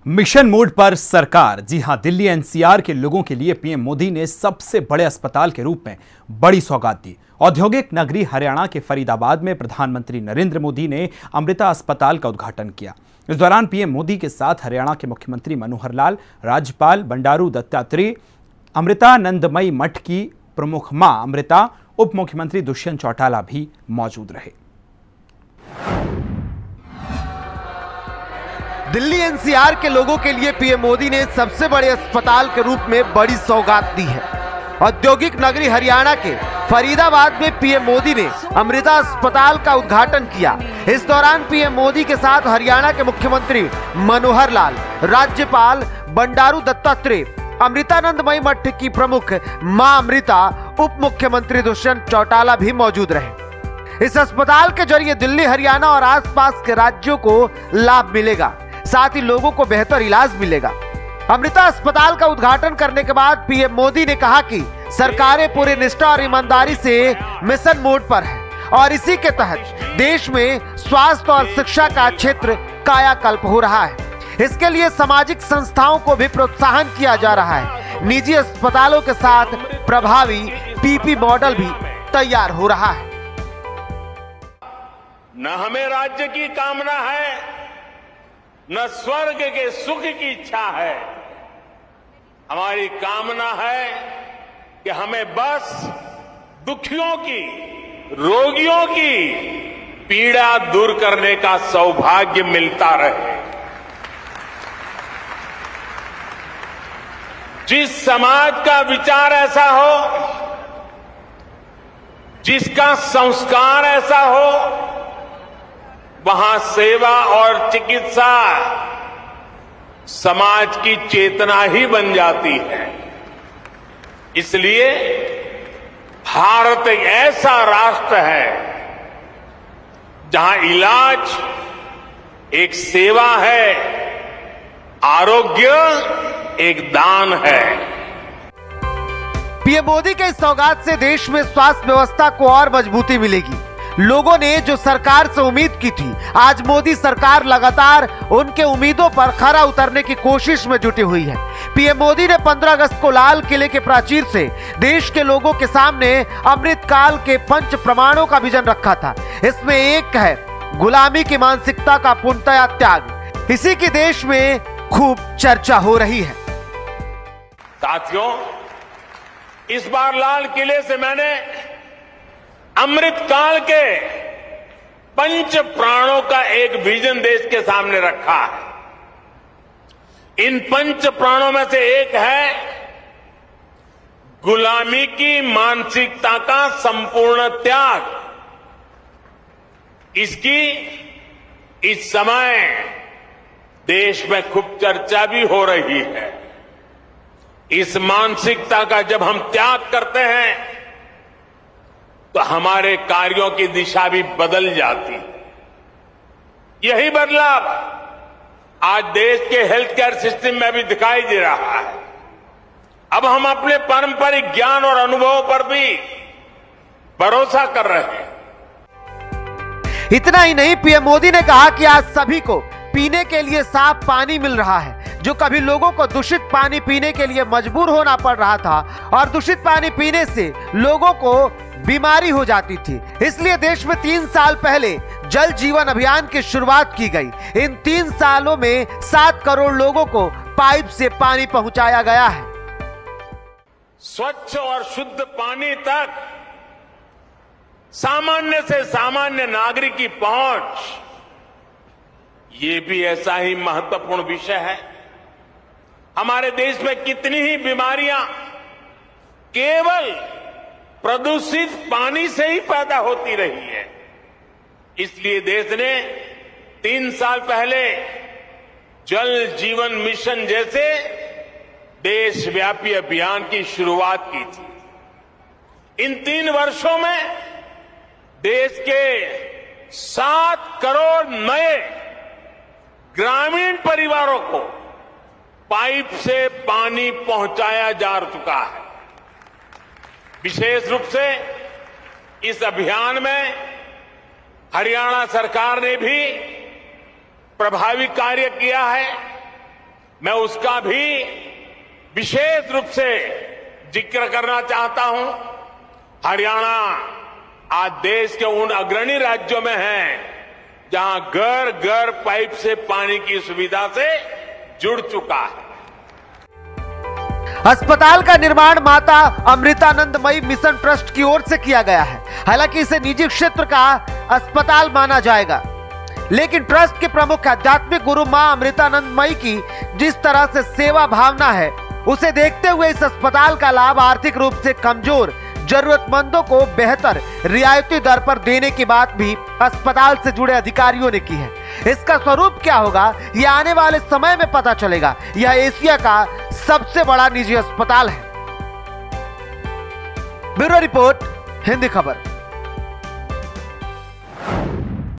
Mission mode पर सरकार। जी हां, दिल्ली एनसीआर के लोगों के लिए पीएम मोदी ने सबसे बड़े अस्पताल के रूप में बड़ी सौगात दी। औद्योगिक नगरी हरियाणा के फरीदाबाद में प्रधानमंत्री नरेंद्र मोदी ने अमृता अस्पताल का उद्घाटन किया। इस दौरान पीएम मोदी के साथ हरियाणा के मुख्यमंत्री मनोहर लाल, राज्यपाल बंडारू दत्तात्रेय, अमृतानंदमयी मठ की प्रमुख मां अमृता, उप मुख्यमंत्री दुष्यंत चौटाला भी मौजूद रहे। दिल्ली एनसीआर के लोगों के लिए पीएम मोदी ने सबसे बड़े अस्पताल के रूप में बड़ी सौगात दी है। औद्योगिक नगरी हरियाणा के फरीदाबाद में पीएम मोदी ने अमृता अस्पताल का उद्घाटन किया। इस दौरान पीएम मोदी के साथ हरियाणा के मुख्यमंत्री मनोहर लाल, राज्यपाल बंडारू दत्तात्रेय, अमृतानंदमयी मठ की प्रमुख मां अमृता, उप मुख्यमंत्री दुष्यंत चौटाला भी मौजूद रहे। इस अस्पताल के जरिए दिल्ली, हरियाणा और आसपास के राज्यों को लाभ मिलेगा, साथ ही लोगों को बेहतर इलाज मिलेगा। अमृता अस्पताल का उद्घाटन करने के बाद पीएम मोदी ने कहा कि सरकारें पूरी निष्ठा और ईमानदारी से मिशन मोड पर है और इसी के तहत देश में स्वास्थ्य और शिक्षा का क्षेत्र कायाकल्प हो रहा है। इसके लिए सामाजिक संस्थाओं को भी प्रोत्साहन किया जा रहा है। निजी अस्पतालों के साथ प्रभावी पीपी मॉडल भी तैयार हो रहा है। न हमें राज्य की कामना है, न स्वर्ग के सुख की इच्छा है। हमारी कामना है कि हमें बस दुखियों की, रोगियों की पीड़ा दूर करने का सौभाग्य मिलता रहे। जिस समाज का विचार ऐसा हो, जिसका संस्कार ऐसा हो, वहां सेवा और चिकित्सा समाज की चेतना ही बन जाती है। इसलिए भारत एक ऐसा राष्ट्र है जहां इलाज एक सेवा है, आरोग्य एक दान है। पीएम मोदी के इस सौगात से देश में स्वास्थ्य व्यवस्था को और मजबूती मिलेगी। लोगों ने जो सरकार से उम्मीद की थी, आज मोदी सरकार लगातार उनके उम्मीदों पर खरा उतरने की कोशिश में जुटी हुई है। पीएम मोदी ने 15 अगस्त को लाल किले के प्राचीर से देश के लोगों के सामने अमृत काल के 5 प्रमाणों का विजन रखा था। इसमें एक है गुलामी की मानसिकता का पूर्णतया त्याग। इसी की देश में खूब चर्चा हो रही है। साथियों, इस बार लाल किले से मैंने अमृत काल के 5 प्राणों का एक विजन देश के सामने रखा है। इन 5 प्राणों में से एक है गुलामी की मानसिकता का संपूर्ण त्याग। इसकी इस समय देश में खूब चर्चा भी हो रही है। इस मानसिकता का जब हम त्याग करते हैं तो हमारे कार्यों की दिशा भी बदल जाती है। यही बदलाव आज देश के हेल्थ केयर सिस्टम में भी दिखाई दे रहा है। अब हम अपने पारंपरिक ज्ञान और अनुभवों पर भी भरोसा कर रहे हैं। इतना ही नहीं, पीएम मोदी ने कहा कि आज सभी को पीने के लिए साफ पानी मिल रहा है। जो कभी लोगों को दूषित पानी पीने के लिए मजबूर होना पड़ रहा था और दूषित पानी पीने से लोगों को बीमारी हो जाती थी, इसलिए देश में 3 साल पहले जल जीवन अभियान की शुरुआत की गई। इन 3 सालों में 7 करोड़ लोगों को पाइप से पानी पहुंचाया गया है। स्वच्छ और शुद्ध पानी तक सामान्य से सामान्य नागरिक की पहुंच, ये भी ऐसा ही महत्वपूर्ण विषय है। हमारे देश में कितनी ही बीमारियां केवल प्रदूषित पानी से ही पैदा होती रही है। इसलिए देश ने 3 साल पहले जल जीवन मिशन जैसे देशव्यापी अभियान की शुरुआत की थी। इन 3 वर्षों में देश के 7 करोड़ नए ग्रामीण परिवारों को पाइप से पानी पहुंचाया जा चुका है। विशेष रूप से इस अभियान में हरियाणा सरकार ने भी प्रभावी कार्य किया है। मैं उसका भी विशेष रूप से जिक्र करना चाहता हूं। हरियाणा आज देश के उन अग्रणी राज्यों में है जहां घर घर पाइप से पानी की सुविधा से जुड़ चुका है। अस्पताल का निर्माण माता अमृतानंदमयी मिशन ट्रस्ट की ओर से किया गया है। हालांकि इसे निजी क्षेत्र का अस्पताल माना जाएगा, लेकिन ट्रस्ट के प्रमुख आध्यात्मिक गुरु मां अमृतानंदमयी की जिस तरह से सेवा भावना है, उसे देखते हुए इस अस्पताल का लाभ आर्थिक रूप से कमजोर जरूरतमंदों को बेहतर रियायती दर पर देने की बात भी अस्पताल से जुड़े अधिकारियों ने की है। इसका स्वरूप क्या होगा, यह आने वाले समय में पता चलेगा। यह एशिया का सबसे बड़ा निजी अस्पताल है। ब्यूरो रिपोर्ट, हिंदी खबर।